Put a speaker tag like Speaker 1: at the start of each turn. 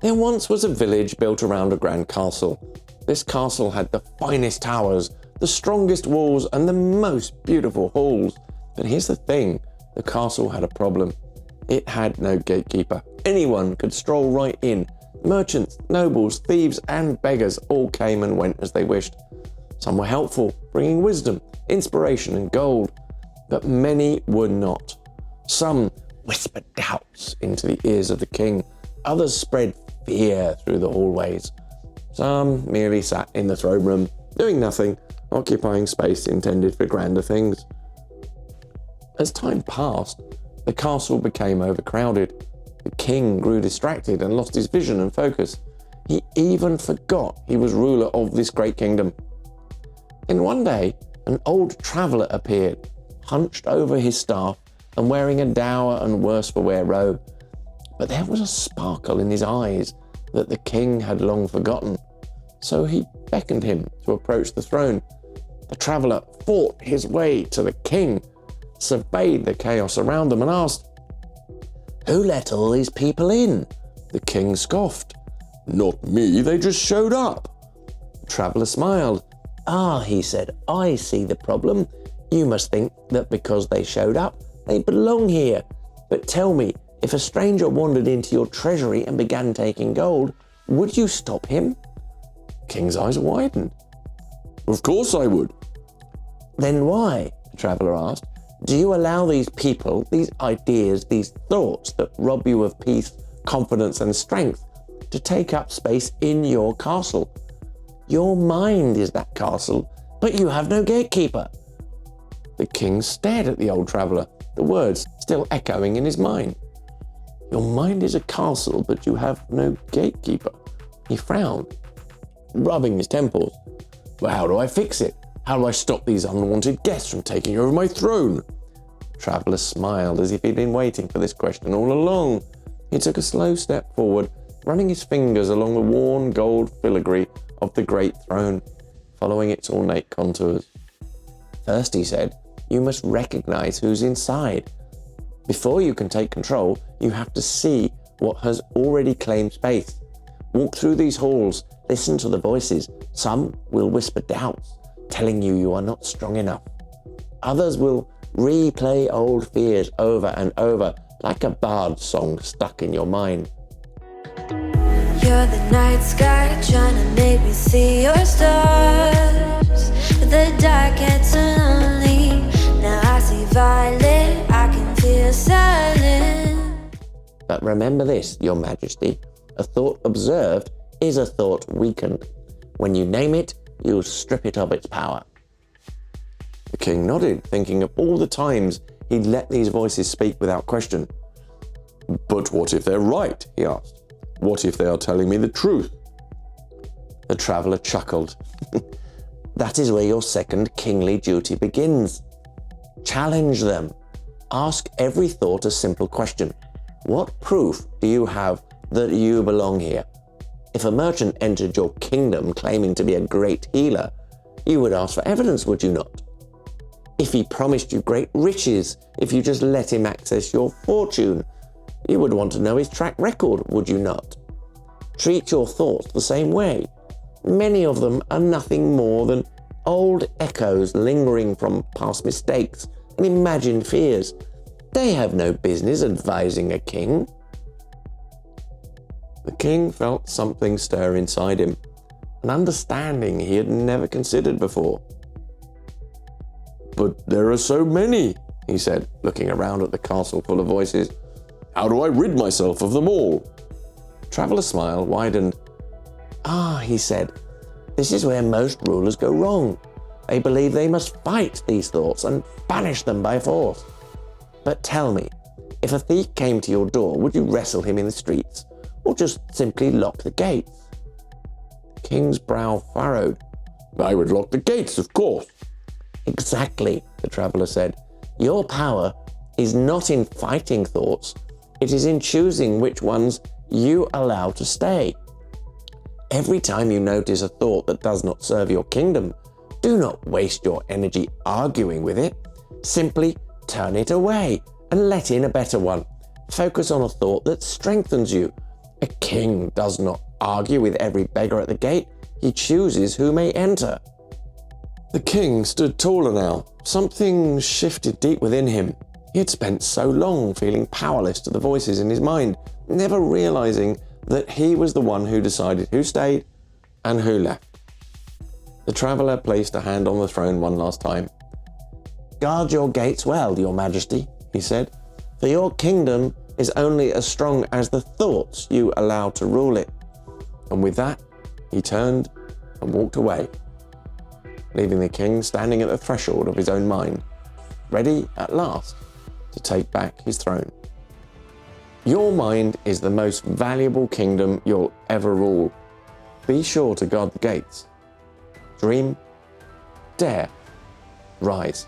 Speaker 1: There once was a village built around a grand castle. This castle had the finest towers, the strongest walls, and the most beautiful halls. But here's the thing, the castle had a problem. It had no gatekeeper. Anyone could stroll right in. Merchants, nobles, thieves, and beggars all came and went as they wished. Some were helpful, bringing wisdom, inspiration, and gold. But many were not. Some whispered doubts into the ears of the king. Others spread fear through the hallways. Some merely sat in the throne room, doing nothing, occupying space intended for grander things. As time passed, the castle became overcrowded. The king grew distracted and lost his vision and focus. He even forgot he was ruler of this great kingdom. Then one day, an old traveller appeared, hunched over his staff and wearing a dour and worse-for-wear robe. But there was a sparkle in his eyes that the king had long forgotten. So he beckoned him to approach the throne. The traveller fought his way to the king, surveyed the chaos around them and asked, "Who let all these people in?" The king scoffed. "Not me, they just showed up." The traveller smiled. "Ah," he said, "I see the problem. You must think that because they showed up, they belong here. But tell me, if a stranger wandered into your treasury and began taking gold, would you stop him?" The king's eyes widened. "Of course I would." "Then why," the traveller asked, "do you allow these people, these ideas, these thoughts that rob you of peace, confidence, and strength to take up space in your castle? Your mind is that castle, but you have no gatekeeper." The king stared at the old traveller, the words still echoing in his mind. "Your mind is a castle, but you have no gatekeeper." He frowned, rubbing his temples. "Well, how do I fix it? How do I stop these unwanted guests from taking over my throne?" The traveller smiled as if he'd been waiting for this question all along. He took a slow step forward, running his fingers along the worn gold filigree of the great throne, following its ornate contours. "First," he said, "you must recognize who's inside. Before you can take control, you have to see what has already claimed space. Walk through these halls, listen to the voices. Some will whisper doubts, telling you are not strong enough. Others will replay old fears over and over, like a bard song stuck in your mind."
Speaker 2: You're the night sky, trying to make me see your stars. But the dark gets so lonely. Now I see violet, I can feel silent.
Speaker 1: But remember this, Your Majesty, a thought observed is a thought weakened. When you name it, you'll strip it of its power. The king nodded, thinking of all the times he'd let these voices speak without question. "But what if they're right?" he asked. "What if they are telling me the truth?" The traveller chuckled. "That is where your second kingly duty begins. Challenge them. Ask every thought a simple question. What proof do you have that you belong here? If a merchant entered your kingdom claiming to be a great healer, you would ask for evidence, would you not? If he promised you great riches, if you just let him access your fortune, you would want to know his track record, would you not? Treat your thoughts the same way. Many of them are nothing more than old echoes lingering from past mistakes and imagined fears. They have no business advising a king." The king felt something stir inside him, an understanding he had never considered before. "But there are so many," he said, looking around at the castle full of voices. "How do I rid myself of them all?" The traveller's smile widened. "Ah," he said, "this is where most rulers go wrong. They believe they must fight these thoughts and banish them by force. But tell me, if a thief came to your door, would you wrestle him in the streets, or just simply lock the gates?" The king's brow furrowed. "I would lock the gates, of course." "Exactly," the traveller said. "Your power is not in fighting thoughts. It is in choosing which ones you allow to stay. Every time you notice a thought that does not serve your kingdom, do not waste your energy arguing with it. Simply turn it away and let in a better one. Focus on a thought that strengthens you A king does not argue with every beggar at the gate. He chooses who may enter. The king stood taller now. Something shifted deep within him. He had spent so long feeling powerless to the voices in his mind, never realizing that he was the one who decided who stayed and who left. The traveller placed a hand on the throne one last time. "Guard your gates well, your majesty," he said, "for your kingdom is only as strong as the thoughts you allow to rule it." And with that, he turned and walked away, leaving the king standing at the threshold of his own mind, ready at last to take back his throne. Your mind is the most valuable kingdom you'll ever rule. Be sure to guard the gates. Dream, dare, rise.